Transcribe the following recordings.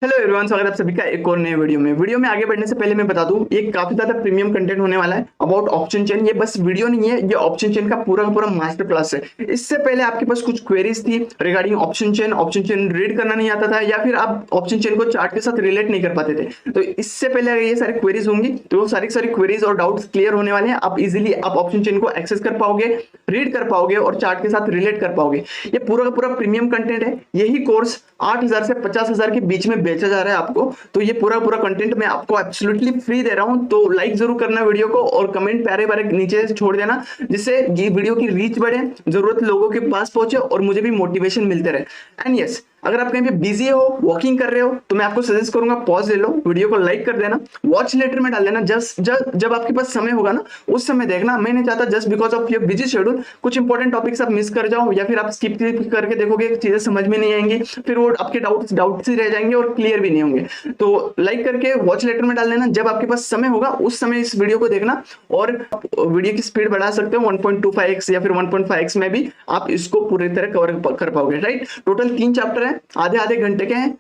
Hello everyone, स्वागत है आप सभी का एक और नए वीडियो में आगे बढ़ने से पहले मैं बता दूं, ये काफी ज्यादा प्रीमियम कंटेंट होने वाला है अबाउट ऑप्शन चेन। ये बस वीडियो नहीं है, ये ऑप्शन चेन का पूरा का पूरा मास्टर क्लास है। इससे पहले आपके पास कुछ क्वेरीज थी रिगार्डिंग ऑप्शन चेन रीड करना नहीं आता था, या फिर आप ऑप्शन चेन को चार्ट के साथ रिलेट नहीं कर पाते थे। तो इससे पहले अगर ये सारी क्वेरीज होंगी तो वो सारी सारी क्वेरीज और डाउट्स क्लियर होने वाले हैं। आप इजिली आप ऑप्शन चेन को एक्सेस कर पाओगे, रीड कर पाओगे और चार्ट के साथ रिलेट कर पाओगे। ये पूरा का पूरा प्रीमियम कंटेंट है। यही कोर्स 8,000 से 50,000 के बीच में बेचा जा रहा है आपको। तो ये पूरा पूरा कंटेंट मैं आपको एब्सोल्युटली फ्री दे रहा हूं। तो लाइक जरूर करना वीडियो को और कमेंट प्यारे प्यारे नीचे से छोड़ देना, जिससे ये वीडियो की रीच बढ़े, जरूरत लोगों के पास पहुंचे और मुझे भी मोटिवेशन मिलते रहे। एंड यस, अगर आप कहीं पे बिजी हो, वॉकिंग कर रहे हो, तो मैं आपको सजेस्ट करूंगा पॉज ले लो, वीडियो को लाइक कर देना, वॉच लेटर में डाल देना। जस्ट जब आपके पास समय होगा ना, उस समय देखना। मैं नहीं चाहता just because of your busy schedule कुछ इंपॉर्टेंट टॉपिक्स आप मिस कर जाओ, या फिर आप स्किप करके देखोगे, चीजें समझ में नहीं आएंगी, फिर वो आपके डाउट्स ही रह जाएंगे और क्लियर भी नहीं होंगे। तो लाइक करके वॉच लेटर में डाल देना। जब आपके पास समय होगा उस समय इस वीडियो को देखना, और वीडियो की स्पीड बढ़ा सकते हो 1.25x या फिर 1.5x में भी आप इसको पूरी तरह कवर कर पाओगे। राइट, टोटल 3 चैप्टर है, आधे आधे घंटे के हैं।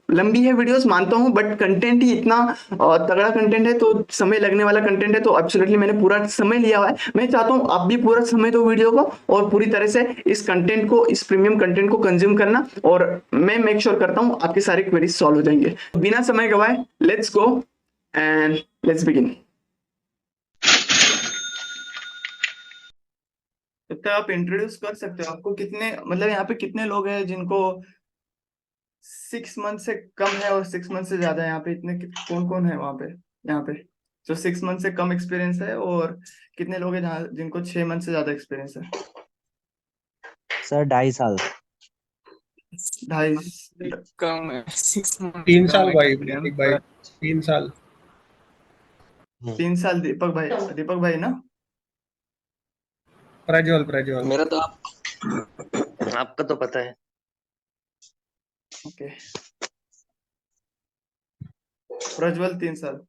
लंबी है वीडियोस मानता हूं, बट कंटेंट ही इतना तगड़ा कंटेंट है, तो समय लगने वाला कंटेंट है। तो एब्सोल्युटली मैंने पूरा समय लिया हुआ है। मैं चाहता हूं आप भी पूरा समय दो वीडियो को और पूरी तरह से इस कंटेंट को, इस प्रीमियम कंटेंट को कंज्यूम करना, और मैं मेक श्योर करता हूं आपके सारे क्वेरीज सॉल्व हो जाएंगे। बिना समय गवाए let's go and let's begin. तो आप इंट्रोड्यूस कर सकते हो, आपको कितने, मतलब यहाँ पे कितने लोग हैं जिनको 6 मंथ से कम है और 6 मंथ से ज्यादा है? यहाँ पे इतने कौन कौन है वहां पे, यहाँ पे जो 6 मंथ से कम एक्सपीरियंस है, और कितने लोग हैं जहाँ जिनको 6 मंथ से ज्यादा एक्सपीरियंस है? सर 2.5 साल। ढाई? कम है, 6 मंथ 3 साल कम भाई, एक्सपीरियंस मानिक भाई। 3 साल। 3 साल दीपक भाई ना? प्रज्वल प्रज्वल। मेरा तो आपका तो पता है। ओके, प्रज्वल 3 साल।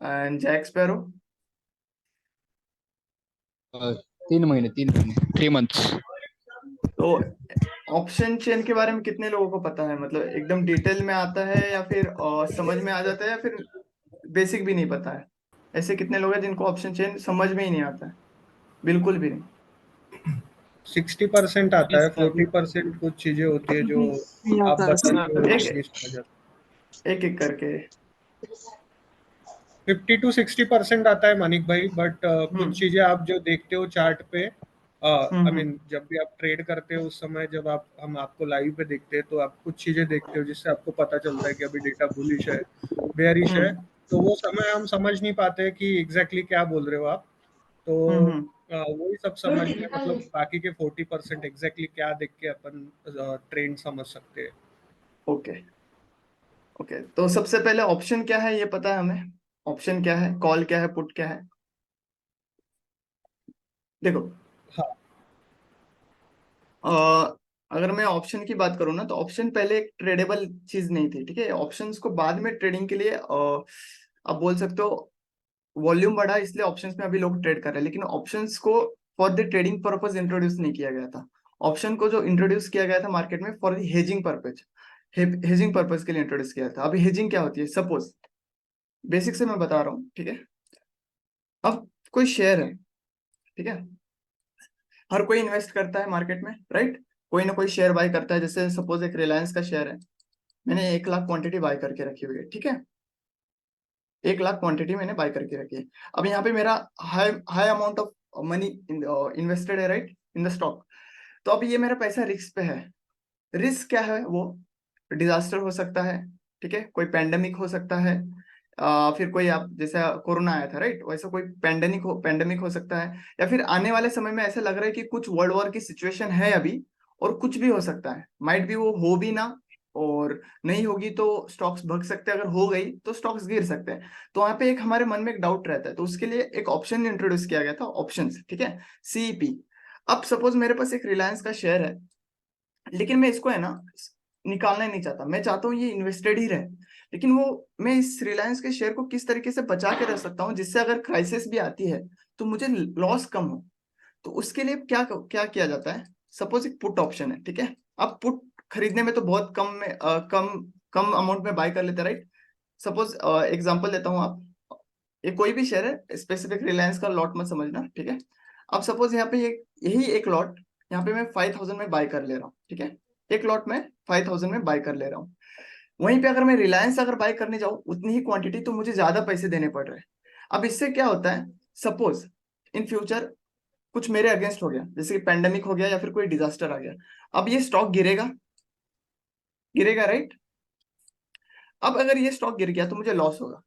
And Jack sparrow? 3 महीने 3 मंथ्स। तो ऑप्शन चेन के बारे में कितने लोगों को पता है? मतलब एकदम डिटेल में आता है, या फिर समझ में आ जाता है, या फिर बेसिक भी नहीं पता है? ऐसे कितने लोग हैं जिनको ऑप्शन चेन समझ में ही नहीं आता है, बिल्कुल भी नहीं? 60% आता है, 40% कुछ चीजें होती है जो आप बताते हो एक नहीं समझ आता। एक एक करके। 50 to 60% आता है मानिक भाई, बट कुछ हम्म चीजें आप जो देखते हो चार्ट पे, हम्म आई हम्म मीन जब भी आप ट्रेड करते हो उस समय जब हम आपको लाइव पे देखते हैं तो आप कुछ चीजें देखते हो जिससे आपको पता चलता है कि अभी डेटा बुलिश है, बेयरिश है। हम्म तो वो समय हम समझ नहीं पाते कि एग्जैक्टली क्या बोल रहे हो आप। तो हम्म। वही सब समझ में, मतलब बाकी के 40% एग्जैक्टली क्या देख के अपन ट्रेंड समझ सकते हैं। ओके ओके, तो सबसे पहले ऑप्शन क्या है ये पता है हमें? ऑप्शन क्या है, कॉल क्या है, पुट क्या है? देखो, हाँ। अगर मैं ऑप्शन की बात करूँ ना, तो ऑप्शन पहले एक ट्रेडेबल चीज नहीं थी, ठीक है? ऑप्शंस को बाद में ट्रेडिंग के लिए आप बोल सकते हो वॉल्यूम बढ़ा, इसलिए ऑप्शंस में अभी लोग ट्रेड कर रहे हैं। लेकिन ऑप्शंस को for the trading purpose introduce नहीं किया गया था। ऑप्शन को जो इंट्रोड्यूस किया गया था मार्केट में for the hedging purpose, hedging purpose के लिए इंट्रोड्यूस किया था। अभी हेजिंग क्या होती है? सपोज बेसिक से मैं बता रहा हूँ, ठीक है? अब कोई शेयर है, ठीक है? हर कोई इन्वेस्ट करता है मार्केट में, राइट? कोई ना कोई शेयर बाय करता है। जैसे सपोज एक रिलायंस का शेयर है, मैंने 1 लाख क्वांटिटी बाय करके रखी हुई है, ठीक है? 1 लाख क्वांटिटी मैंने बाय करके रखी है। अब यहाँ पे मेरा high high amount of money invested है, राइट, इन द स्टॉक। तो अब ये मेरा पैसा रिस्क पे है। रिस्क क्या है? वो डिजास्टर हो सकता है, ठीक है? कोई पैंडेमिक हो सकता है, फिर कोई, आप जैसे कोरोना आया था, राइट, वैसा कोई पैंडेमिक हो सकता है। या फिर आने वाले समय में ऐसा लग रहा है कि कुछ वर्ल्ड वॉर की सिचुएशन है अभी, और कुछ भी हो सकता है। माइट भी वो हो भी ना, और नहीं होगी तो स्टॉक्स भग सकते हैं, अगर हो गई तो स्टॉक्स गिर सकते हैं। तो वहां पे एक हमारे मन में एक डाउट रहता है, तो उसके लिए एक ऑप्शन इंट्रोड्यूस किया गया था, ऑप्शंस, ठीक है? सीईपी। अब सपोज मेरे पास एक रिलायंस का शेयर है, लेकिन मैं इसको है ना निकालना ही नहीं चाहता, मैं चाहता हूँ ये इन्वेस्टेड ही रहे। लेकिन वो, मैं इस रिलायंस के शेयर को किस तरीके से बचा के रख सकता हूँ जिससे अगर क्राइसिस भी आती है तो मुझे लॉस कम हो? तो उसके लिए क्या क्या किया जाता है? सपोज एक पुट ऑप्शन है, ठीक है? अब पुट खरीदने में तो बहुत कम कम अमाउंट में बाय कर लेते हैं, राइट। सपोज एग्जांपल देता हूँ, आप ये कोई भी शेयर है, स्पेसिफिक रिलायंस का लॉट मत समझना, ठीक है। अब सपोज यहाँ पे यही एक लॉट यहाँ पे मैं 5000 में बाय कर ले रहा हूँ, ठीक है। एक लॉट में 5000 में बाय कर ले रहा हूँ। वहीं पे अगर मैं रिलायंस अगर बाय करने जाऊं उतनी ही क्वांटिटी, तो मुझे ज्यादा पैसे देने पड़ रहे हैं। अब इससे क्या होता है, सपोज इन फ्यूचर कुछ मेरे अगेंस्ट हो गया, जैसे कि पेंडेमिक हो गया या फिर कोई डिजास्टर आ गया, अब ये स्टॉक गिरेगा, गिरेगा, राइट। अब अगर ये स्टॉक गिर गया तो मुझे लॉस होगा।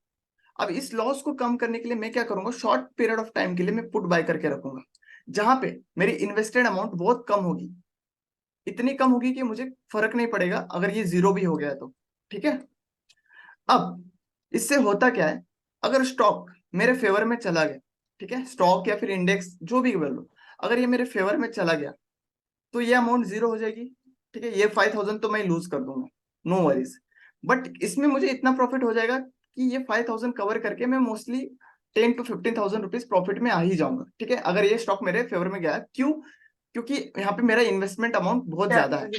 अब इस लॉस को कम करने के लिए मैं क्या करूंगा, शॉर्ट पीरियड ऑफ टाइम के लिए मैं पुट बाय करके रखूंगा, जहां पे मेरी इन्वेस्टेड अमाउंट बहुत कम होगी, इतनी कम होगी कि मुझे फर्क नहीं पड़ेगा अगर ये जीरो भी हो गया तो, ठीक है। अब इससे होता क्या है, अगर स्टॉक मेरे फेवर में चला गया, ठीक है, स्टॉक या फिर इंडेक्स जो भी बोल लो, अगर ये मेरे फेवर में चला गया तो ये अमाउंट जीरो हो जाएगी, ठीक है। ये 5000 तो मैं लूज कर दूंगा, नो वरीज। बट इसमें मुझे इतना प्रॉफिट हो जाएगा कि ये 5000 कवर करके मैं मोस्टली 10 to 15,000 रुपीज प्रॉफिट में आ ही जाऊंगा, ठीक है, अगर ये स्टॉक मेरे फेवर में गया। क्यों? क्योंकि यहाँ पे मेरा इन्वेस्टमेंट अमाउंट बहुत ज्यादा है,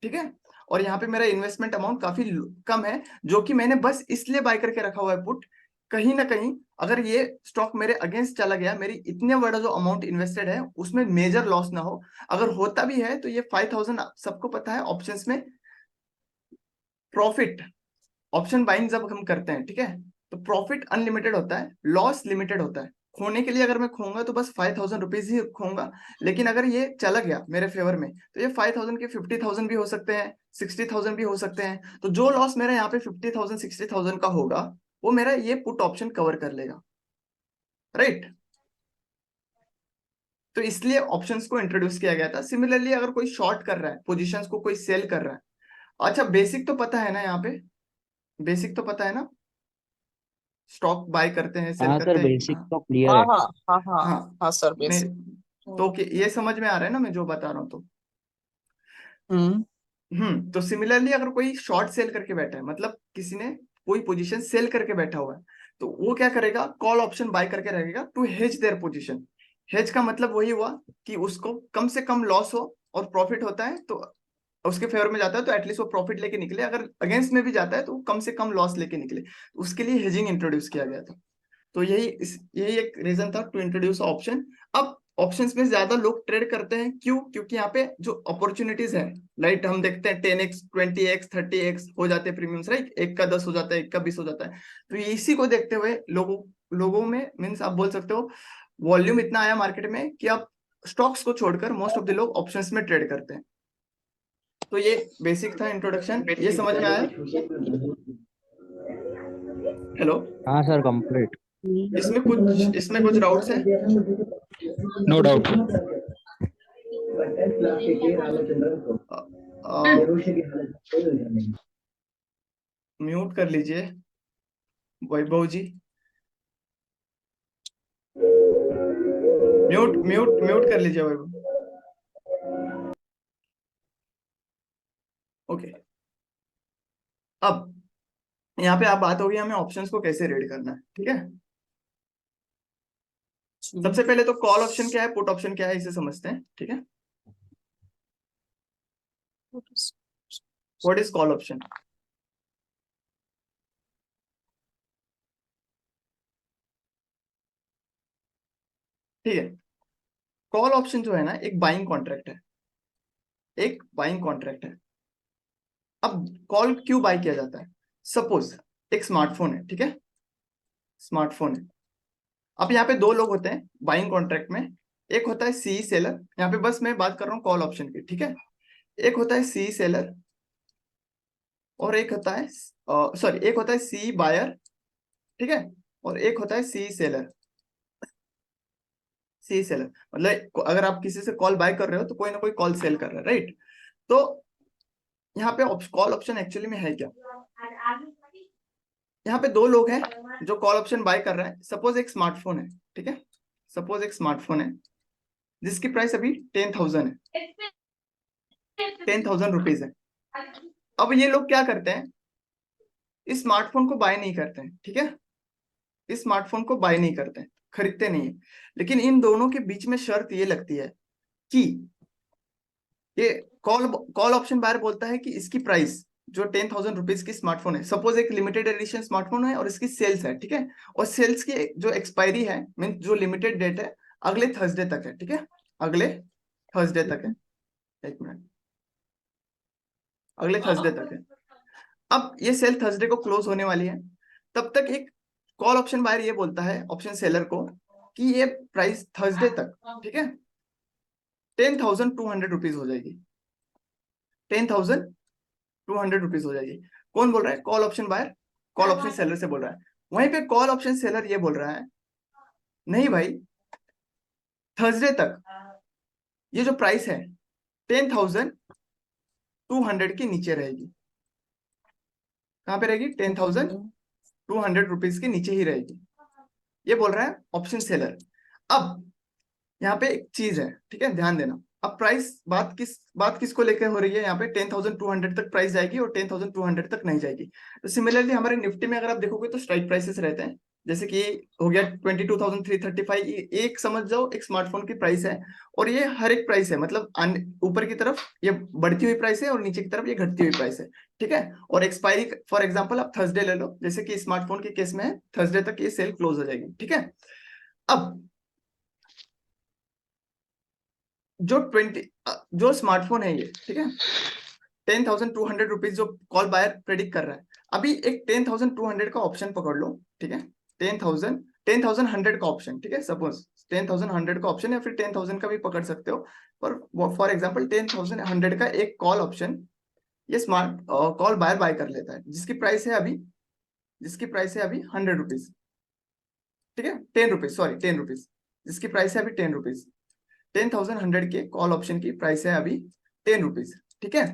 ठीक है, और यहाँ पे मेरा इन्वेस्टमेंट अमाउंट काफी कम है, जो कि मैंने बस इसलिए बाय करके रखा हुआ है पुट। कहीं ना कहीं अगर ये स्टॉक मेरे अगेंस्ट चला गया, मेरी इतने बड़ा जो अमाउंट इन्वेस्टेड है उसमें मेजर लॉस ना हो। अगर होता भी है तो ये 5000, सबको पता है ऑप्शंस में प्रॉफिट, ऑप्शन बाइंग जब हम करते हैं, ठीक है, तो प्रॉफिट अनलिमिटेड होता है, लॉस लिमिटेड होता है। खोने के लिए अगर मैं खोऊंगा तो बस 5000 रुपीज ही खोऊंगा, लेकिन अगर ये चला गया मेरे फेवर में तो ये 5000 के 50,000 भी हो सकते हैं, 60,000 भी हो सकते हैं। तो जो लॉस मेरा यहाँ पे 50,000 60,000 का होगा वो मेरा ये पुट ऑप्शन कवर कर लेगा, राइट। तो इसलिए ऑप्शंस को इंट्रोड्यूस किया गया था। सिमिलरली अगर कोई शॉर्ट कर रहा है, पोजीशंस को कोई सेल कर रहा है, अच्छा बेसिक तो पता है ना, यहाँ पे बेसिक तो पता है ना, स्टॉक बाय करते हैं, सेल हाँ करते सर, हैं, बेसिक हाँ। तो क्लियर हाँ है। हाँ हाँ हाँ हाँ, हाँ सर मैं बेसिक। तो ये समझ में आ रहा है ना मैं जो बता रहा हूँ तो। हम्म तो सिमिलरली अगर कोई शॉर्ट सेल करके बैठा है, मतलब किसी ने कोई पोजीशन सेल करके बैठा हुआ है, तो वो क्या करेगा, कॉल ऑप्शन बाय करके रहेगा to hedge their position. Hedge का मतलब वही हुआ कि उसको कम से कम लॉस हो और प्रॉफिट होता है तो उसके फेवर में जाता है, तो एटलीस्ट वो प्रॉफिट लेके निकले, अगर अगेंस्ट में भी जाता है तो कम से कम लॉस लेके निकले। उसके लिए हेजिंग इंट्रोड्यूस किया गया था। तो यही एक रीजन था टू इंट्रोड्यूस ऑप्शन। अब ऑप्शंस में ज्यादा लोग ट्रेड करते हैं, क्यों? क्योंकि यहाँ पे जो अपॉर्चुनिटीज है, राइट, हम देखते हैं 10x 20x 30x हो जाते हैं प्रीमियम्स, राइट, एक का 10 हो जाता है, एक का 20 हो जाता है। तो इसी को देखते हुए लोगों में मीन्स आप बोल सकते हो वॉल्यूम इतना आया मार्केट में कि आप स्टॉक्स को छोड़कर मोस्ट ऑफ द लोग ऑप्शंस में ट्रेड करते हैं। तो ये बेसिक था इंट्रोडक्शन, ये समझ में आया? हेलो, हाँ सर, कंप्लीट। इसमें कुछ डाउट्स है? No doubt. म्यूट कर लीजिए वैभव जी, म्यूट म्यूट म्यूट कर लीजिए वैभव। ओके, अब यहाँ पे आप बात होगी हमें ऑप्शंस को कैसे रीड करना है, ठीक है। सबसे पहले तो कॉल ऑप्शन क्या है, पुट ऑप्शन क्या है, इसे समझते हैं, ठीक है। What is call option? ठीक है, कॉल ऑप्शन जो है ना, एक बाइंग कॉन्ट्रैक्ट है, एक बाइंग कॉन्ट्रैक्ट है। अब कॉल क्यों बाय किया जाता है? सपोज एक स्मार्टफोन है, ठीक है, स्मार्टफोन है। अब यहाँ पे दो लोग होते हैं बाइंग कॉन्ट्रैक्ट में, एक होता है सी सेलर, यहाँ पे बस मैं बात कर रहा हूँ कॉल ऑप्शन की, ठीक है। एक होता है सी सेलर और एक होता है सॉरी, एक होता है सी बायर, ठीक है, और एक होता है सी सेलर। सी सेलर मतलब अगर आप किसी से कॉल बाय कर रहे हो तो कोई ना कोई कॉल सेल कर रहा है, राइट। तो यहाँ पे कॉल ऑप्शन एक्चुअली में है क्या? यहाँ पे दो लोग हैं जो कॉल ऑप्शन बाय कर रहे हैं। सपोज एक स्मार्टफोन है, ठीक है, सपोज एक स्मार्टफोन है जिसकी प्राइस अभी 10,000 है, 10,000 रुपीज है। अब ये लोग क्या करते हैं, इस स्मार्टफोन को बाय नहीं करते हैं, ठीक है, इस स्मार्टफोन को बाय नहीं करते हैं, खरीदते नहीं है। लेकिन इन दोनों के बीच में शर्त ये लगती है कि ये कॉल ऑप्शन बायर बोलता है कि इसकी प्राइस जो 10,000 रुपीज की स्मार्टफोन है, सपोज एक लिमिटेड एडिशन स्मार्टफोन है और इसकी सेल्स है, ठीक है, और सेल्स की जो एक्सपायरी है मीन जो लिमिटेड डेट है अगले थर्सडे तक है, ठीक है, अगले थर्सडे तक है, एक मिनट, अगले थर्सडे तक है। अब ये सेल थर्सडे को क्लोज होने वाली है, तब तक एक कॉल ऑप्शन बायर ये बोलता है ऑप्शन सेलर को कि ये प्राइस थर्सडे तक, ठीक है, 10,200 रुपीज हो जाएगी, 10,200 रुपीज हो जाएगी। कौन बोल रहा है? Call option buyer call option seller से बोल रहा है। वहीं पे कॉल ऑप्शन सेलर ये बोल रहा है नहीं भाई, थर्सडे तक ये जो प्राइस है 10,200 के नीचे रहेगी। कहां पे रहेगी? 10,200 रुपीज के नीचे ही रहेगी, ये बोल रहा है ऑप्शन सेलर। अब यहाँ पे एक चीज है, ठीक है, ध्यान देना। अब प्राइस बात किसको लेकर हो रही है? यहाँ पे 10,200 तक प्राइस जाएगी और 10,200 तक नहीं जाएगी। तो सिमिलरली हमारे निफ्टी में अगर आप देखोगे तो स्ट्राइक प्राइसेस रहते हैं, जैसे कि हो गया 22,335, एक समझ जाओ एक स्मार्टफोन की प्राइस है, और ये हर एक प्राइस है, मतलब ऊपर की तरफ ये बढ़ती हुई प्राइस है और नीचे की तरफ ये घटती हुई प्राइस है, ठीक है। और एक्सपायरी फॉर एग्जाम्पल आप थर्सडे ले लो, जैसे कि स्मार्टफोन के केस में है थर्सडे तक ये सेल क्लोज हो जाएगी, ठीक है। अब जो स्मार्टफोन है ये, ठीक है, 10,200 रुपीज जो कॉल बायर प्रेडिक्ट कर रहा है, अभी एक 10,200 का ऑप्शन पकड़ लो, ठीक है, 10,100 का ऑप्शन, ठीक है, सपोज 10,100 का ऑप्शन या फिर 10,000 का भी पकड़ सकते हो, पर फॉर एग्जांपल 10,100 का एक कॉल ऑप्शन ये स्मार्ट कॉल बायर बाय कर लेता है, जिसकी प्राइस है अभी 100 रुपीज, ठीक है, 10 रुपीज, सॉरी 10 रुपीज, जिसकी प्राइस है अभी 10 रुपीज। 10,100 के कॉल ऑप्शन की प्राइस है अभी 10 रुपीज, ठीक है।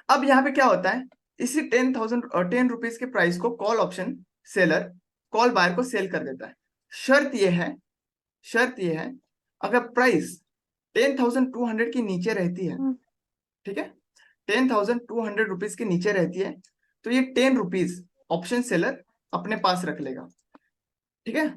अब यहाँ पे क्या होता है, इसी 10 रुपीज के प्राइस को call option seller call buyer को सेल कर देता है। शर्त ये है अगर प्राइस 10,200 के नीचे रहती है, ठीक है, 10,200 रुपीज के नीचे रहती है, तो ये 10 रुपीज ऑप्शन सेलर अपने पास रख लेगा, ठीक है,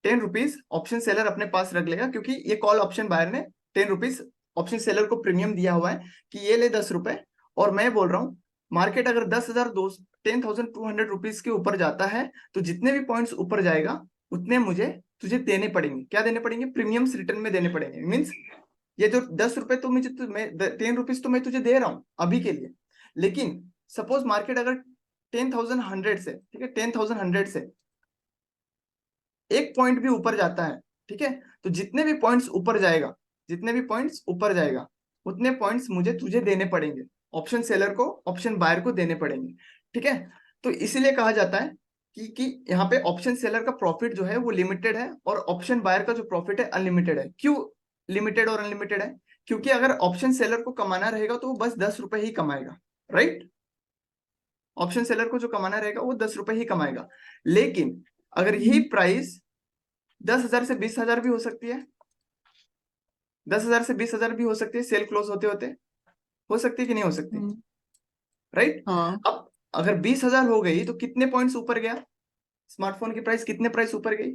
10 रुपीज ऑप्शन सेलर अपने पास रख लेगा, क्योंकि ये कॉल ऑप्शन बायर ने 10 रुपीज ऑप्शन सेलर को प्रीमियम दिया हुआ है कि ये ले 10 रुपए, और मैं बोल रहा हूँ मार्केट अगर 10,200 रुपीज के ऊपर जाता है तो जितने भी पॉइंट्स ऊपर जाएगा उतने मुझे तुझे देने पड़ेंगे। क्या देने पड़ेंगे? प्रीमियम्स रिटर्न में देने पड़ेंगे। मीन्स ये जो 10 रुपए तो मुझे 10 रुपीज तो मैं तुझे दे रहा हूँ अभी के लिए, लेकिन सपोज मार्केट अगर 10,100 से, ठीक है, 10,100 से एक पॉइंट भी ऊपर जाता है, ठीक है, तो जितने भी पॉइंट्स ऊपर जाएगा उतने पॉइंट्स मुझे तुझे देने पड़ेंगे, ऑप्शन सेलर को ऑप्शन बायर को देने पड़ेंगे, ठीक है। तो इसीलिए कहा जाता है कि यहाँ पे ऑप्शन सेलर का प्रॉफिट जो है वो लिमिटेड है और ऑप्शन बायर का जो प्रॉफिट है अनलिमिटेड है। क्यों लिमिटेड और अनलिमिटेड है? क्योंकि अगर ऑप्शन सेलर को कमाना रहेगा तो वो बस 10 रुपए ही कमाएगा, राइट। ऑप्शन सेलर को जो कमाना रहेगा वो 10 रुपए ही कमाएगा, लेकिन अगर यही प्राइस 10,000 से 20,000 भी हो सकती है, 10,000 से 20,000 भी हो सकती है, सेल क्लोज होते होते हो सकती है कि नहीं हो सकती, राइट। हाँ अब अगर 20,000 हो गई तो कितने पॉइंट्स ऊपर गया स्मार्टफोन की प्राइस? कितने प्राइस ऊपर गई?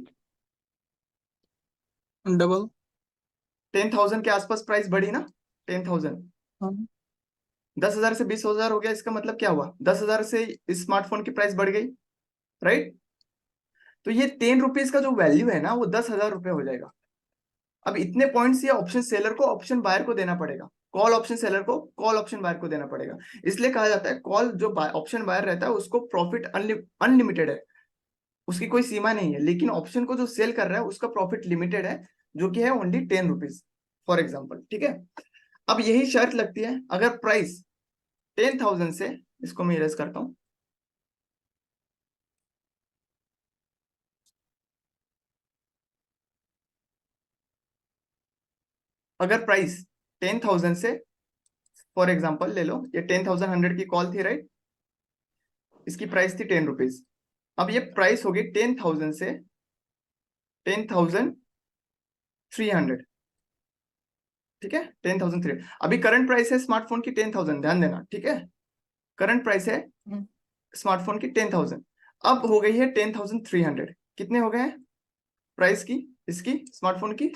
डबल 10,000 के आसपास प्राइस बढ़ी ना, 10,000। हाँ 10,000 से 20,000 हो गया, इसका मतलब क्या हुआ? 10,000 से स्मार्टफोन की प्राइस बढ़ गई, राइट। तो ये 10 रुपीज का जो वैल्यू है ना वो 10,000 रुपए हो जाएगा। अब इतने पॉइंट्स ये ऑप्शन सेलर को ऑप्शन बायर को देना पड़ेगा, कॉल ऑप्शन सेलर को कॉल ऑप्शन बायर को देना पड़ेगा। इसलिए कहा जाता है कॉल जो ऑप्शन बायर रहता है उसको प्रॉफिट अनलिमिटेड है, उसकी कोई सीमा नहीं है, लेकिन ऑप्शन को जो सेल कर रहा है उसका प्रॉफिट लिमिटेड है, जो कि है ओनली 10 रुपीज फॉर एग्जाम्पल, ठीक है। अब यही शर्त लगती है अगर प्राइस 10,000 से, इसको मैं इरेज करता हूं, अगर प्राइस 10,000 से फॉर एग्जाम्पल ले लो, ये 10,100 की कॉल थी, राइट, इसकी प्राइस थी 10 रुपीज। अब ये प्राइस होगी 10,000 से 10,300, ठीक है, 10,300। अभी करंट प्राइस है स्मार्टफोन की 10,000, ध्यान देना, ठीक है, करंट प्राइस है स्मार्टफोन की 10,000, अब हो गई है 10,300। कितने हो गए हैं प्राइस की इसकी स्मार्टफोन की?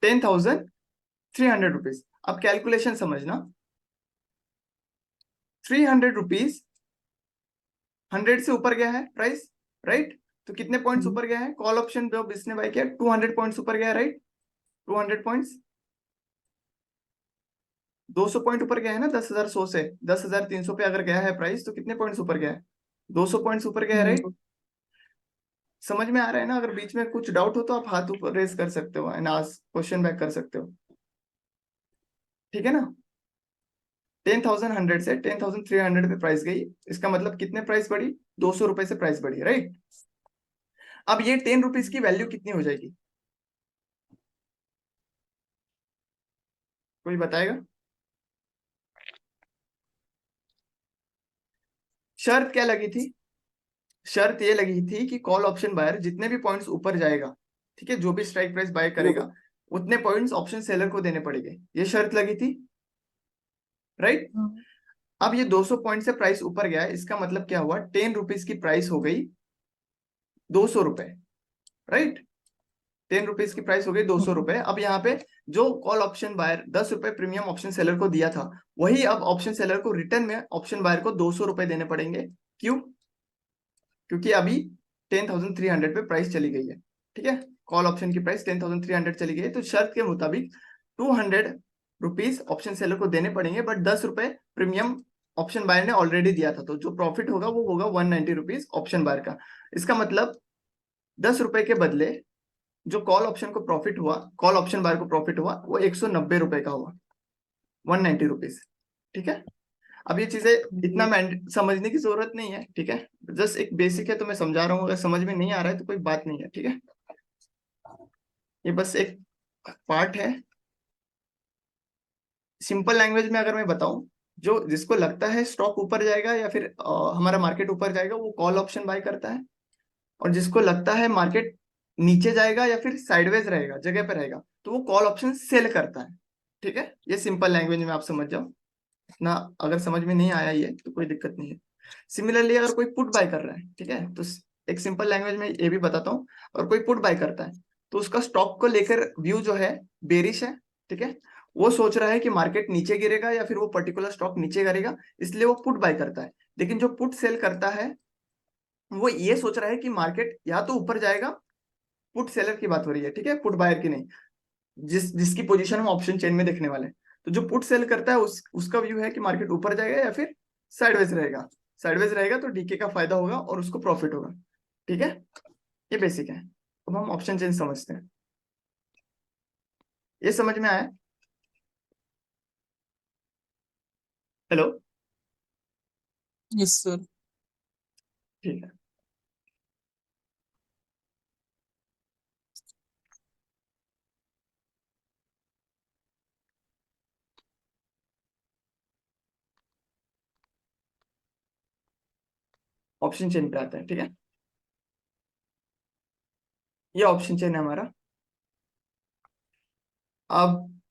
10,300 रुपीज। अब कैलकुलेशन समझना, 300 रुपीज 100 से ऊपर गया है प्राइस, राइट। तो कितने पॉइंट्स ऊपर गया है? कॉल ऑप्शन जो इसने बाय किया 200 पॉइंट्स ऊपर गया है, राइट। 200 पॉइंट्स 200 पॉइंट ऊपर गया है ना, 10,100 से 10,300 पे अगर गया है प्राइस तो कितने पॉइंट्स ऊपर गया है? 200 पॉइंट्स ऊपर गया है, राइट। समझ में आ रहा है ना? अगर बीच में कुछ डाउट हो तो आप हाथ ऊपर रेज कर सकते हो एंड आस्क क्वेश्चन बैक कर सकते हो, ठीक है ना। 10,100 से 10,300 पे प्राइस गई, इसका मतलब कितने प्राइस बढ़ी? 200 रुपए से प्राइस बढ़ी, राइट। अब ये 10 रुपीज की वैल्यू कितनी हो जाएगी? कोई बताएगा? शर्त क्या लगी थी? शर्त ये लगी थी कि कॉल ऑप्शन बायर जितने भी पॉइंट्स ऊपर जाएगा, ठीक है, जो भी स्ट्राइक प्राइस बाय करेगा उतने पॉइंट्स ऑप्शन सेलर को देने पड़ेंगे, ये शर्त लगी थी, राइट। अब ये 200 पॉइंट से प्राइस ऊपर गया है, इसका मतलब क्या हुआ? 10 रुपीज की प्राइस हो गई 200 रुपए, राइट। 10 रुपीज की प्राइस हो गई 200 रुपए। अब यहाँ पे जो कॉल ऑप्शन बायर 10 रुपए प्रीमियम ऑप्शन सेलर को दिया था, वही अब ऑप्शन सेलर को रिटर्न में ऑप्शन बायर को 200 रुपए देने पड़ेंगे। क्यों? क्योंकि अभी 10,300 पे प्राइस चली गई है, ठीक है। कॉल ऑप्शन की प्राइस 10,300 चली गई है, तो शर्त के मुताबिक 200 रुपीज ऑप्शन सेलर को देने पड़ेंगे, बट 10 रुपए प्रीमियम ऑप्शन बायर ने ऑलरेडी दिया था, तो जो प्रॉफिट होगा वो होगा 190 रुपीज ऑप्शन बायर का। इसका मतलब 10 रुपए के बदले जो कॉल ऑप्शन को प्रॉफिट हुआ, कॉल ऑप्शन बायर को प्रॉफिट हुआ, वो 190 रुपए का हुआ, 190 रुपीज, ठीक है। अब ये चीजें इतना समझने की जरूरत नहीं है, ठीक है, जस्ट एक बेसिक है तो मैं समझा रहा हूँ, अगर समझ में नहीं आ रहा है तो कोई बात नहीं है, ठीक है। ये बस एक पार्ट है। सिंपल लैंग्वेज में अगर मैं बताऊं, जो जिसको लगता है स्टॉक ऊपर जाएगा या फिर हमारा मार्केट ऊपर जाएगा, वो कॉल ऑप्शन बाय करता है, और जिसको लगता है मार्केट नीचे जाएगा या फिर साइडवेज रहेगा, जगह पे रहेगा, तो वो कॉल ऑप्शन सेल करता है, ठीक है। ये सिंपल लैंग्वेज में आप समझ जाओ ना। अगर समझ में नहीं आया ये तो कोई दिक्कत नहीं है। सिमिलरली अगर कोई पुट बाय कर रहा है, ठीक है, तो एक सिंपल लैंग्वेज में ये भी बताता हूँ, और कोई पुट बाय करता है तो उसका स्टॉक को लेकर व्यू जो है बेरिश है, ठीक है। वो सोच रहा है कि मार्केट नीचे गिरेगा या फिर वो पर्टिकुलर स्टॉक नीचे गिरेगा, इसलिए वो पुट बाय करता है। लेकिन जो पुट सेल करता है वो ये सोच रहा है कि मार्केट या तो ऊपर जाएगा, पुट सेलर की बात हो रही है, ठीक है, पुट बायर की नहीं, जिसकी पोजीशन हम ऑप्शन चेन में देखने वाले हैं। तो जो पुट सेल करता है उसका व्यू है कि मार्केट ऊपर जाएगा या फिर साइडवेज रहेगा। साइडवेज रहेगा तो डीके का फायदा होगा और उसको प्रॉफिट होगा, ठीक है। ये बेसिक है। अब हम ऑप्शन चेन समझते हैं। ये समझ में आया? Hello, Yes, sir. ठीक है। ऑप्शन चेन पे आता है, ठीक है। ये ऑप्शन चेन है हमारा। अब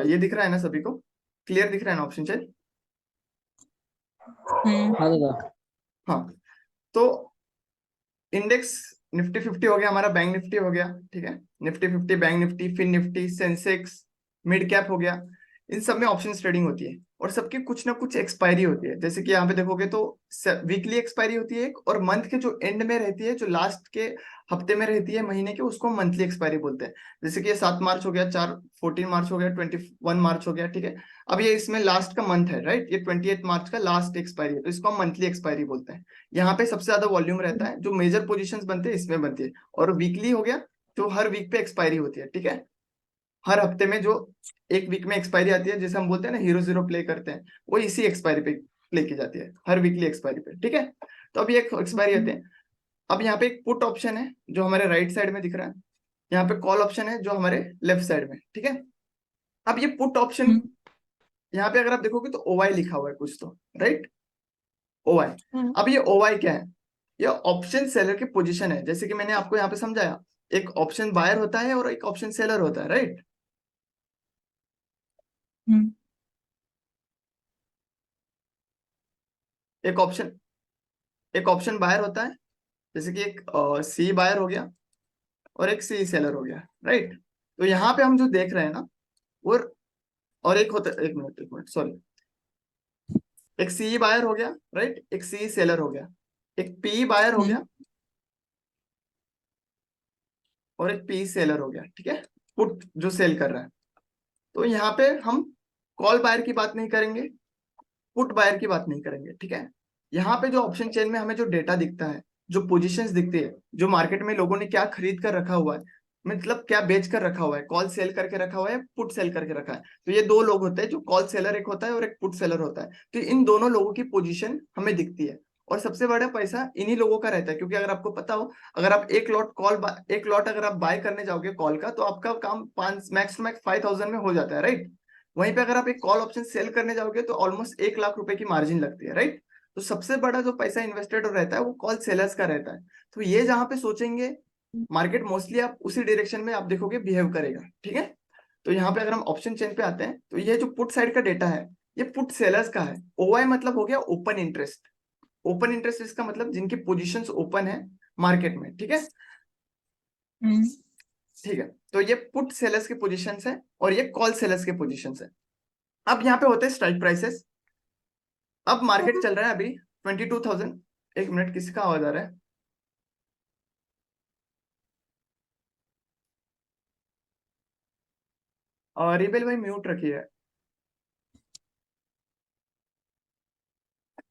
ये दिख रहा है ना सभी को? क्लियर दिख रहा है ना ऑप्शन चेन? हाँ दादा। हाँ। तो इंडेक्स निफ्टी 50 हो गया हमारा, बैंक निफ्टी हो गया, ठीक है। Nifty 50, bank Nifty, Fin Nifty, Sensex, mid cap हो गया। इन सब में ऑप्शन ट्रेडिंग होती है और सबकी कुछ ना कुछ एक्सपायरी होती है। जैसे कि यहाँ पे देखोगे तो वीकली एक्सपायरी होती है एक, और मंथ के जो एंड में रहती है, जो लास्ट के हफ्ते में रहती है महीने के, उसको मंथली एक्सपायरी बोलते हैं। जैसे कि ये 7 मार्च हो गया, 14 मार्च हो गया, 21 मार्च हो गया, ठीक है। अब ये इसमें लास्ट का मंथ है, राइट, ये 28 मार्च का लास्ट एक्सपायरी है, तो इसको हम मंथली एक्सपायरी बोलते हैं। यहाँ पे सबसे ज्यादा वॉल्यूम रहता है, जो मेजर पोजीशंस बनते हैं इसमें बनती है। और वीकली हो गया जो हर वीक पे एक्सपायरी होती है, ठीक है। हर हफ्ते में जो एक वीक में एक्सपायरी आती है, जैसे हम बोलते हैं ना हीरो जीरो प्ले करते हैं, वो इसी एक्सपायरी पे प्ले की जाती है, हर वीकली एक्सपायरी पे, ठीक है। तो अभी एक एक्सपायरी आते हैं। अब यहाँ पे एक पुट ऑप्शन है जो हमारे राइट साइड में दिख रहा है, यहाँ पे कॉल ऑप्शन है जो हमारे लेफ्ट साइड में, ठीक है। अब ये पुट ऑप्शन यहाँ पे अगर आप देखोगे तो ओवाई लिखा हुआ है कुछ तो, राइट, ओवाई। अब ये ओवाई क्या है? ये ऑप्शन सेलर की पोजीशन है, जैसे कि मैंने आपको यहाँ पे समझाया, एक ऑप्शन बायर होता है और एक ऑप्शन सेलर होता है, राइट। एक ऑप्शन बायर होता है, जैसे कि एक सी बायर हो गया और एक सी सेलर हो गया, राइट। तो यहाँ पे हम जो देख रहे हैं ना, और एक होता है, एक मिनट सॉरी, एक सीई बायर हो गया, राइट, एक सीई सेलर हो गया, एक पी बायर हो गया और एक पी सेलर हो गया, ठीक है, पुट जो सेल कर रहा है। तो यहाँ पे हम कॉल बायर की बात नहीं करेंगे, पुट बायर की बात नहीं करेंगे, ठीक है। यहाँ पे जो ऑप्शन चेन में हमें जो डेटा दिखता है, जो पोजीशंस दिखती है, जो मार्केट में लोगों ने क्या खरीद कर रखा हुआ है, मतलब क्या बेच कर रखा हुआ है, कॉल सेल करके रखा हुआ है, पुट सेल करके रखा है, तो ये दो लोग होते हैं, जो कॉल सेलर एक होता है और एक पुट सेलर होता है। तो इन दोनों लोगों की पोजीशन हमें दिखती है और सबसे बड़ा पैसा इन्हीं लोगों का रहता है, क्योंकि अगर आपको पता हो, अगर आप एक लॉट अगर आप बाय करने जाओगे कॉल का, तो आपका काम 5 मैक्स टू मैक्स 5,000 में हो जाता है, राइट। वहीं पे अगर आप एक कॉल ऑप्शन सेल करने जाओगे तो ऑलमोस्ट 1 लाख रुपए की मार्जिन लगती है, राइट। तो सबसे बड़ा जो पैसा इन्वेस्टेड रहता है वो कॉल सेलर्स का रहता है। तो ये जहां पे सोचेंगे मार्केट, मोस्टली आप उसी डायरेक्शन में आप देखोगे बिहेव करेगा, ठीक है। तो यहाँ पे अगर हम ऑप्शन चेन पे आते हैं, तो ये जो पुट साइड का डेटा है, ये पुट सेलर्स का है। ओवाई मतलब हो गया ओपन इंटरेस्ट। ओपन इंटरेस्ट इसका मतलब जिनकी पोजीशंस ओपन है मार्केट में, ठीक है। ठीक है, तो ये पुट सेलर्स के पोजीशंस है और ये कॉल सेलर्स के पोजीशंस है। अब यहाँ पे होते हैं स्ट्राइक प्राइसेस। अब मार्केट चल रहा है अभी 22,000। एक मिनट, किसका आवाज आ रहा है? और रिबेल भाई म्यूट रखिए,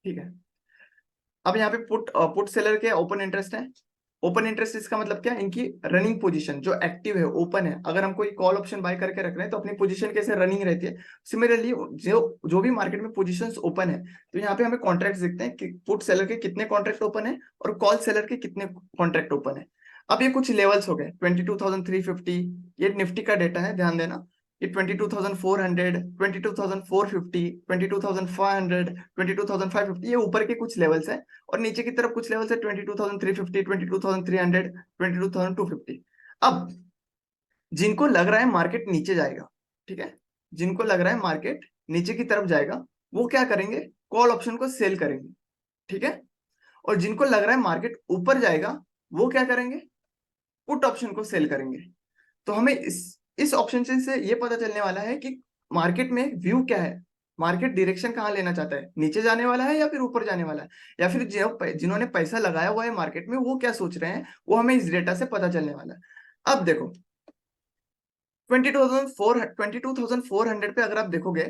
ठीक है। अब यहाँ पे पुट सेलर के ओपन इंटरेस्ट है। ओपन इंटरेस्ट इसका मतलब क्या है? इनकी रनिंग पोजीशन जो एक्टिव है, ओपन है। अगर हम कोई कॉल ऑप्शन बाय करके रख रहे हैं तो अपनी पोजीशन कैसे रनिंग रहती है, सिमिलरली जो भी मार्केट में पोजीशंस ओपन है, तो यहाँ पे हमें कॉन्ट्रैक्ट दिखते हैं कि पुट सेलर के कितने कॉन्ट्रैक्ट ओपन है और कॉल सेलर के कितने कॉन्ट्रैक्ट ओपन है। अब ये कुछ लेवल्स हो गए, 22,350, ये निफ्टी का डेटा है, ध्यान देना। ये 22,400, 22,450, 22,500, 22,550, ये ऊपर के कुछ लेवल्स है। और नीचे की तरफ कुछ लेवल्स है 22,350, 22,300, 22,250। अब जिनको लग रहा है मार्केट नीचे जाएगा, ठीक है, जिनको लग रहा है मार्केट नीचे की तरफ जाएगा, वो क्या करेंगे? कॉल ऑप्शन को सेल करेंगे, ठीक है। और जिनको लग रहा है मार्केट ऊपर जाएगा, वो क्या करेंगे? पुट ऑप्शन को सेल करेंगे। तो हमें इस ऑप्शन से ये पता चलने वाला है कि मार्केट में व्यू क्या है, मार्केट डायरेक्शन कहाँ लेना चाहता है, नीचे जाने वाला है या फिर ऊपर जाने वाला है, या फिर जिन्होंने पैसा लगाया हुआ है मार्केट में वो क्या सोच रहे हैं, वो हमें इस डेटा से पता चलने वाला है। अब देखो 22,400 पे अगर आप देखोगे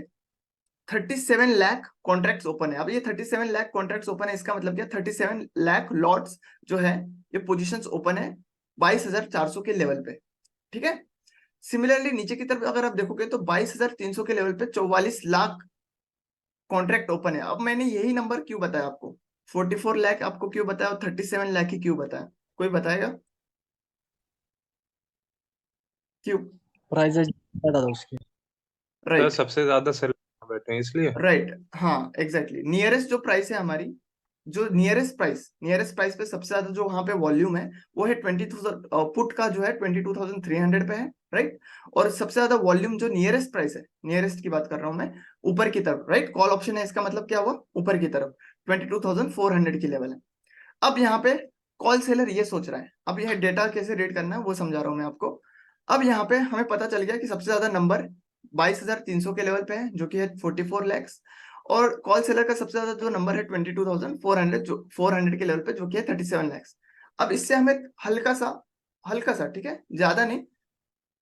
37 लाख कॉन्ट्रैक्ट्स ओपन है। अब ये 37 लाख कॉन्ट्रैक्ट्स ओपन है, इसका मतलब क्या? 37 लाख लॉट्स जो है, ये पोजीशंस ओपन है 22,400 के लेवल पे, ठीक है। सिमिलरली नीचे की तरफ अगर आप देखोगे तो 22,300 के लेवल पे 44 लाख कॉन्ट्रैक्ट ओपन है। अब मैंने यही नंबर क्यों बताया आपको, 44 लाख आपको क्यों बताया और 37 लाख ही क्यों बताया? कोई बताएगा क्यों? प्राइजेस ज्यादा था उसके। सर राइट, सबसे ज्यादा सेल बैठे हैं इसलिए। राइट, हाँ एग्जैक्टली। नियरेस्ट जो प्राइस है हमारी, जो नियरेस्ट प्राइस पे सबसे ज्यादा जो वहां पे वॉल्यूम है, वो है 20,000। पुट का जो है 22,300 पे है, राइट। और सबसे ज्यादा वॉल्यूम जो नियरेस्ट प्राइस है, नियरेस्ट की बात कर रहा हूं मैं, ऊपर की तरफ, राइट। कॉल ऑप्शन है, इसका मतलब क्या हुआ? ऊपर की तरफ 22,400 की लेवल है। अब यहाँ पे कॉल सेलर ये सोच रहा है, अब यह डेटा कैसे रेड करना है वो समझा रहा हूं मैं आपको। अब यहाँ पे हमें पता चल गया कि सबसे ज्यादा नंबर 22,300 के लेवल पे है, जो कि है 44 लैक्स। और कॉल सेलर का सबसे ज्यादा जो नंबर है 22,400, जो 400 के लेवल पे, जो कि है 37 लैक्स। अब इससे हमें हल्का सा, ठीक है, ज्यादा नहीं,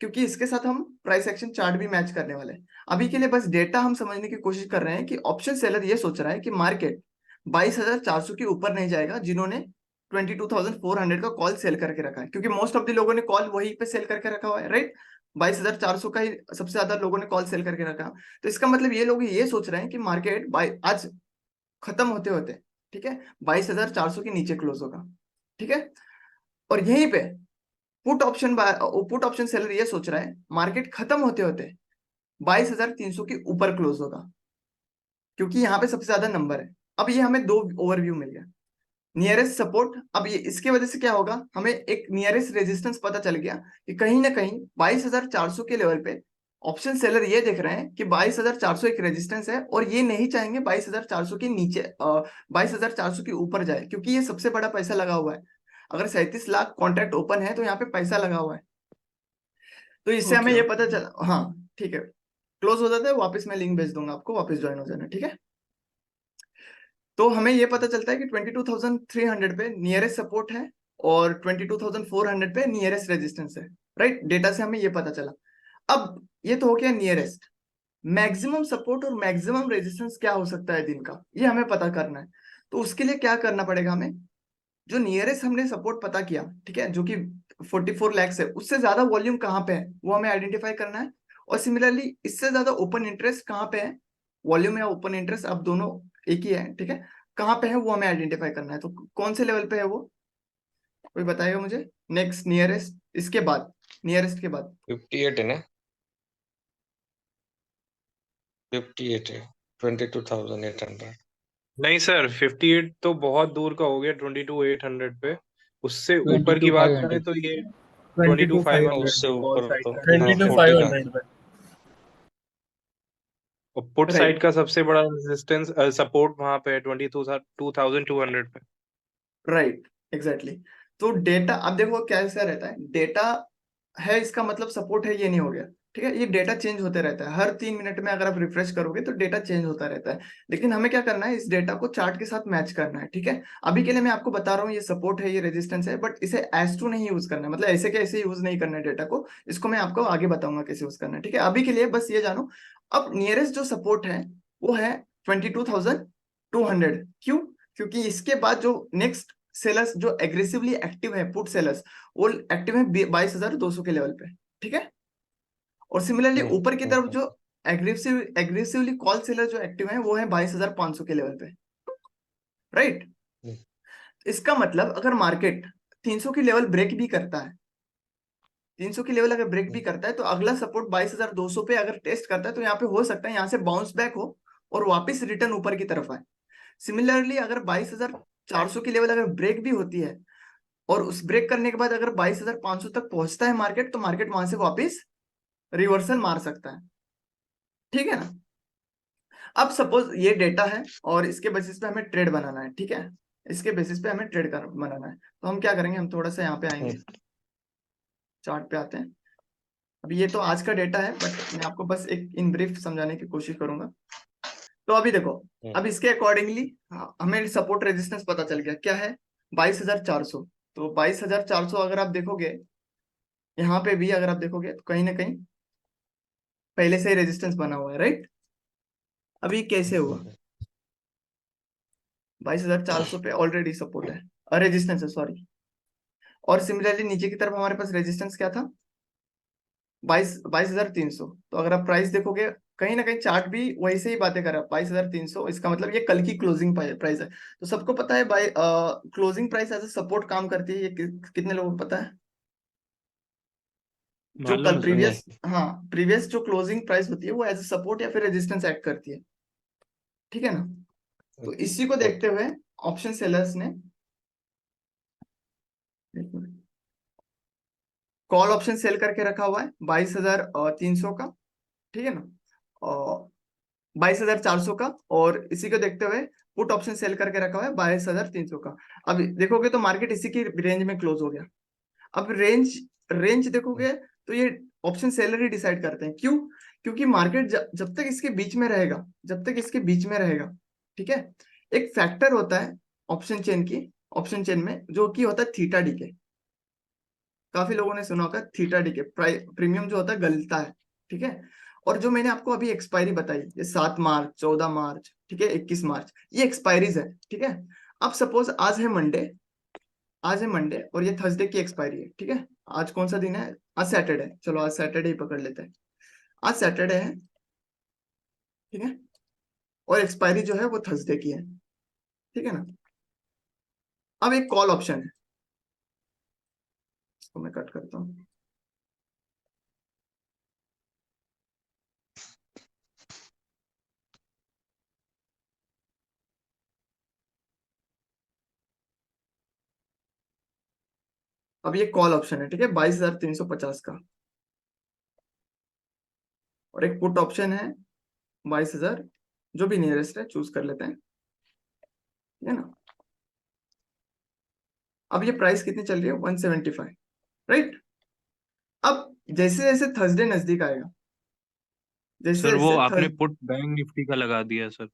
क्योंकि इसके साथ हम प्राइस एक्शन चार्ट भी मैच करने वाले हैं। अभी के लिए बस डेटा हम समझने की कोशिश कर रहे हैं कि ऑप्शन सेलर ये सोच रहा है कि मार्केट 22,400 के ऊपर नहीं जाएगा, जिन्होंने 22,400 का कॉल सेल करके रखा है, क्योंकि मोस्ट ऑफ द लोगों ने कॉल वही पे सेल करके रखा हुआ है, राइट। 22,400 का ही सबसे ज्यादा लोगों ने कॉल सेल करके रखा। तो इसका मतलब ये लोग ये सोच रहे हैं कि मार्केट आज खत्म होते होते, ठीक है, 22,400 के नीचे क्लोज होगा, ठीक है। और यहीं पे पुट ऑप्शन सेलर ये सोच रहा है मार्केट खत्म होते होते 22,300 के ऊपर क्लोज होगा, क्योंकि यहाँ पे सबसे ज्यादा नंबर है। अब ये हमें दो ओवरव्यू मिल गया। नियरेस्ट सपोर्ट, अब ये इसके वजह से क्या होगा, हमें एक नियरेस्ट रेजिस्टेंस पता चल गया कि कहीं ना कहीं 22,400 के लेवल पे ऑप्शन सेलर ये देख रहे हैं कि 22,400 एक रेजिस्टेंस है, और ये नहीं चाहेंगे 22,400 के नीचे 22,400 के ऊपर जाए, क्योंकि ये सबसे बड़ा पैसा लगा हुआ है। अगर 37 लाख कॉन्ट्रैक्ट ओपन है तो यहाँ पे पैसा लगा हुआ है। तो इससे हमें ओके ये ओके। पता चला, हाँ ठीक है, क्लोज हो जाता है, वापस मैं लिंक भेज दूंगा आपको, वापस ज्वाइन हो जाना, ठीक है। तो हमें ये पता चलता है कि 22,300 पे नियरेस्ट सपोर्ट है और 22,400 पे नियरेस्ट रेजिस्टेंस है, राइट। डेटा से हमें ये पता चला। अब ये तो हो गया नियरेस्ट। मैक्सिमम सपोर्ट और मैक्सिमम रेजिस्टेंस क्या हो सकता है दिन का, ये हमें पता करना है। तो उसके लिए क्या करना पड़ेगा हमें, जो नियरेस्ट हमने सपोर्ट पता किया, ठीक है, जो कि 44 lakhs है, उससे ज्यादा वॉल्यूम कहाँ पे है वो हमें आइडेंटिफाई करना है। और सिमिलरली इससे ज्यादा ओपन इंटरेस्ट कहाँ पे है, वॉल्यूम या ओपन इंटरेस्ट अब दोनों एक ही है, ठीक है, कहाँ पे है वो हमें आइडेंटिफाई करना है। तो कौन से लेवल पे है वो, कोई बताएगा मुझे। नेक्स्ट नियरेस्ट, इसके बाद नियरेस्ट के बाद 58 है ना, 58 है, 22,800। नहीं सर, 58 तो बहुत दूर का हो गया 22,800 पे। उससे ऊपर की बात करें 22,500 तो ये 22,500 22,500 उससे कॉल ऊपर साइड तो का, हाँ 22,500 पे। और पुट राइट साइड का सबसे बड़ा रेजिस्टेंस सपोर्ट वहां पे है 22,200 पे। Right exactly. तो डेटा अब देखो कैसा रहता है, डेटा है इसका मतलब सपोर्ट है ये नहीं हो गया, ठीक है। ये डेटा चेंज होते रहता है, हर 3 मिनट में अगर आप रिफ्रेश करोगे तो डेटा चेंज होता रहता है। लेकिन हमें क्या करना है, इस डेटा को चार्ट के साथ मैच करना है, ठीक है। अभी के लिए मैं आपको बता रहा हूँ ये सपोर्ट है ये रेजिस्टेंस है, बट इसे एज टू नहीं यूज करना है, मतलब ऐसे कैसे यूज नहीं करना है डेटा को, इसको मैं आपको आगे बताऊंगा कैसे यूज करना है, ठीक है। अभी के लिए बस ये जानो, अब नियरेस्ट जो सपोर्ट है वो है 22,200। क्यों, क्योंकि इसके बाद जो नेक्स्ट सेलर्स जो एग्रेसिवली एक्टिव है, पुट सेलर्स, वो एक्टिव है 22,200 के लेवल पे, ठीक है। और सिमिलरली ऊपर की तरफ जो एग्रेसिवली कॉल सेलर जो एक्टिव है वो है 22,500 के लेवल पे, राइट। इसका मतलब अगर मार्केट 300 की लेवल ब्रेक भी करता है, 300 की लेवल अगर ब्रेक भी करता है, तो अगला सपोर्ट 22,200 पे अगर टेस्ट करता है तो यहाँ पे हो सकता है यहाँ से बाउंस बैक हो और वापस रिटर्न ऊपर की तरफ आए। सिमिलरली अगर 22,400 की लेवल अगर ब्रेक भी होती है और उस ब्रेक करने के बाद अगर 22,500 तक पहुंचता है मार्केट, तो मार्केट वहां से वापस रिवर्सल मार सकता है, ठीक है ना। अब सपोज ये डेटा है और इसके बेसिस पे हमें ट्रेड बनाना है, ठीक है, इसके बेसिस पे हमें ट्रेड बनाना है। तो हम क्या करेंगे, हम थोड़ा सा यहाँ पे आएंगे, चार्ट पे आते हैं। अभी ये तो आज का डेटा है, बट मैं आपको बस एक इन ब्रीफ समझाने की कोशिश करूंगा। तो अभी देखो, अब इसके अकॉर्डिंगली हमें सपोर्ट रेजिस्टेंस पता चल गया क्या है, 22,400। तो 22,400 अगर आप देखोगे, यहाँ पे भी अगर आप देखोगे तो कहीं ना कहीं पहले से ही रेजिस्टेंस बना हुआ है, राइट। अभी कैसे हुआ, 22,400 पे ऑलरेडी सपोर्ट है, रेजिस्टेंस है सॉरी। और सिमिलरली नीचे की तरफ हमारे पास रेजिस्टेंस क्या था, 22,300। तो अगर आप प्राइस देखोगे कहीं ना कहीं चार्ट भी वही से ही बातें कर रहा है, 22,300, इसका मतलब ये कल की क्लोजिंग प्राइस है। तो सबको पता है buy closing price as a support काम करती है, ये कितने लोगों को पता है। जो मालूम कल है सर। प्रीवियस, हाँ प्रीवियस जो क्लोजिंग प्राइस होती है वो एज ए सपोर्ट या फिर रेजिस्टेंस एक्ट करती है, ठीक है ना। तो इसी को देखते हुए ऑप्शन सेलर्स ने कॉल ऑप्शन सेल करके रखा हुआ है 22,300 का, ठीक है ना, और 22,400 का। और इसी को देखते हुए पुट ऑप्शन सेल करके रखा हुआ है 22,300 का। अब देखोगे तो मार्केट इसी की रेंज में क्लोज हो गया। अब रेंज रेंज देखोगे तो ये ऑप्शन सेलर ही डिसाइड करते हैं। क्यों, क्योंकि मार्केट जब तक इसके बीच में रहेगा, जब तक इसके बीच में रहेगा, ठीक है, एक फैक्टर होता है ऑप्शन चेन की, ऑप्शन चेन में, जो कि होता है थीटा डीके। काफी लोगों ने सुना होगा थीटा डीके, प्रीमियम जो होता है गलता है, ठीक है। और जो मैंने आपको अभी एक्सपायरी बताई, ये 7 मार्च, 14 मार्च, ठीक है, 21 मार्च, ये एक्सपायरीज है, ठीक है। अब सपोज आज है मंडे, आज है मंडे और ये थर्सडे की एक्सपायरी है, ठीक है। आज कौन सा दिन है, आज सैटरडे, चलो आज सैटरडे ही पकड़ लेते हैं। आज सैटरडे है, ठीक है, और एक्सपायरी जो है वो थर्सडे की है, ठीक है ना। अब एक कॉल ऑप्शन है, इसको मैं कट करता हूँ। अब ये कॉल ऑप्शन है, ठीक है, 22,350 का। और एक पुट ऑप्शन है 22,000, जो भी नियरेस्ट है चूज कर लेते हैं, ठीक है ना। अब ये प्राइस कितनी चल रही है, 175, राइट। अब जैसे जैसे थर्सडे नजदीक आएगा, जैसे सर वो जैसे आपने पुट बैंक निफ्टी का लगा दिया सर।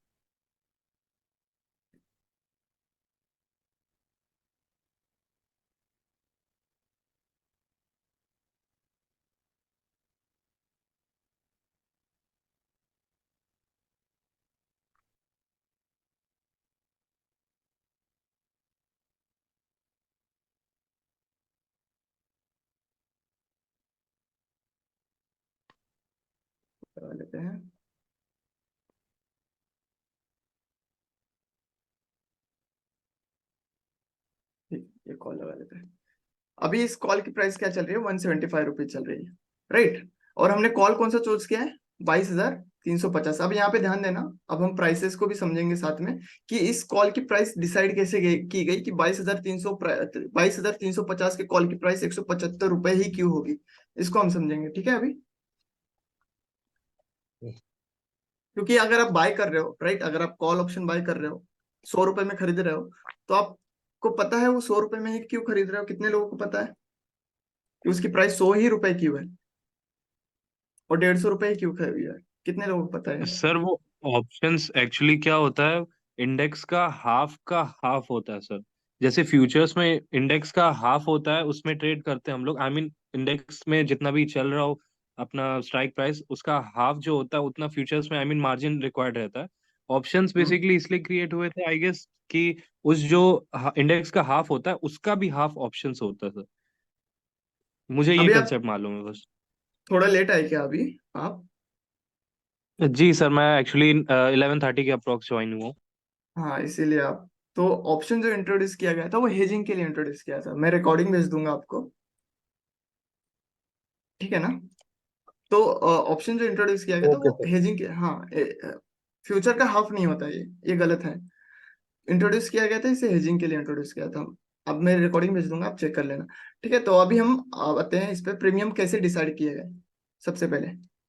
लगा लेते हैं। ठीक, ये कॉल लगा लेते हैं। अभी इस कॉल की प्राइस क्या चल रही है, 175 रुपीज चल रही है, राइट। और हमने कॉल कौन सा चूज किया है, 22,350। अब यहाँ पे ध्यान देना, अब हम प्राइसेस को भी समझेंगे साथ में कि इस कॉल की प्राइस डिसाइड कैसे की गई कि 22,350 के कॉल की प्राइस 175 रुपए ही क्यों होगी, इसको हम समझेंगे, ठीक है। अभी क्योंकि अगर आप बाय कर रहे हो, राइट, अगर आप कॉल ऑप्शन बाय कर रहे हो, 100 रुपए में खरीद रहे हो, तो आपको पता है वो 100 रुपए में ही क्यों खरीद रहे हो, कितने लोगों को पता है कि उसकी प्राइस 100 ही रुपए क्यों है, और 150 रुपए ही क्यों खरीदी है, कितने लोगों को पता है। सर वो ऑप्शंस एक्चुअली क्या होता है, इंडेक्स का हाफ होता है सर। जैसे फ्यूचर्स में इंडेक्स का हाफ होता है, उसमें ट्रेड करते हैं हम लोग। आई मीन इंडेक्स में जितना भी चल रहा हो अपना स्ट्राइक प्राइस, उसका हाफ जो होता है उतना फ्यूचर्स में आई मीन मार्जिन रिक्वायर्ड रहता है। ऑप्शंस हम्म। बेसिकली इसलिए क्रिएट हुए थे आई गेस कि उस जो इंडेक्स का हाफ होता है उसका भी हाफ ऑप्शंस होता है सर। मुझे ये अभी आप कंसेप्ट मालूम है बस। थोड़ा लेट आए क्या अभी आप? जी सर, मैं एक्चुअली 11:30 के अप्रोक्स ज्वाइन हुआ हूँ। हाँ, इसीलिए आप, तो ऑप्शन जो इंट्रोड्यूस किया गया था वो हेजिंग के लिए इंट्रोड्यूस किया था, मैं रिकॉर्डिंग भेज दूंगा आपको, ठीक है ना। तो ऑप्शन जो इंट्रोड्यूस किया गया था ओके वो सर। हेजिंग के, हाँ, फ्यूचर का हाफ नहीं होता, ये गलत है। इंट्रोड्यूस किया गया था, इसे हेजिंग के लिए इंट्रोड्यूस किया था। अब मैं रिकॉर्डिंग भेज दूंगा, आप चेक कर लेना, ठीक है। तो अभी हम आते हैं इस पे, प्रीमियम कैसे डिसाइड किए गए। सबसे पहले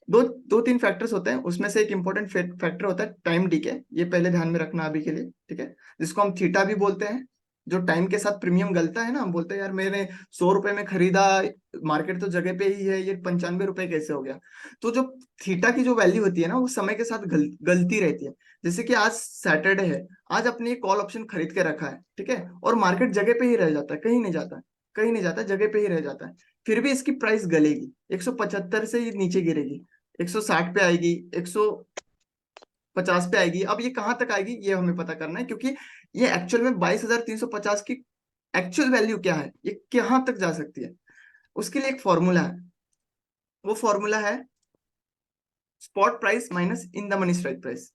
दो दो तीन फैक्टर्स होते हैं, उसमें से एक इंपॉर्टेंट फैक्टर होता है टाइम डीके, ये पहले ध्यान में रखना अभी के लिए, ठीक है, जिसको हम थीटा भी बोलते हैं। जो टाइम के साथ प्रीमियम गलता है ना, हम बोलते हैं यार मैंने 100 रुपए में खरीदा, मार्केट तो जगह पे ही है, ये 95 रुपए कैसे हो गया। तो जो थीटा की जो वैल्यू होती है ना, वो समय के साथ गलती रहती है। जैसे कि आज सैटरडे है, आज अपने कॉल ऑप्शन खरीद के रखा है, ठीक है, और मार्केट जगह पे ही रह जाता है, कहीं नहीं जाता है, कहीं नहीं जाता, जगह पे ही रह जाता है। फिर भी इसकी प्राइस गलेगी, 175 से ये नीचे गिरेगी, 160 पे आएगी, 150 पे आएगी। अब ये कहाँ तक आएगी ये हमें पता करना है, क्योंकि ये एक्चुअल में 22,350 की एक्चुअल वैल्यू क्या है, ये कहाँ तक जा सकती है, उसके लिए एक फॉर्मूला है। वो फॉर्मूला है spot price minus in the money strike price.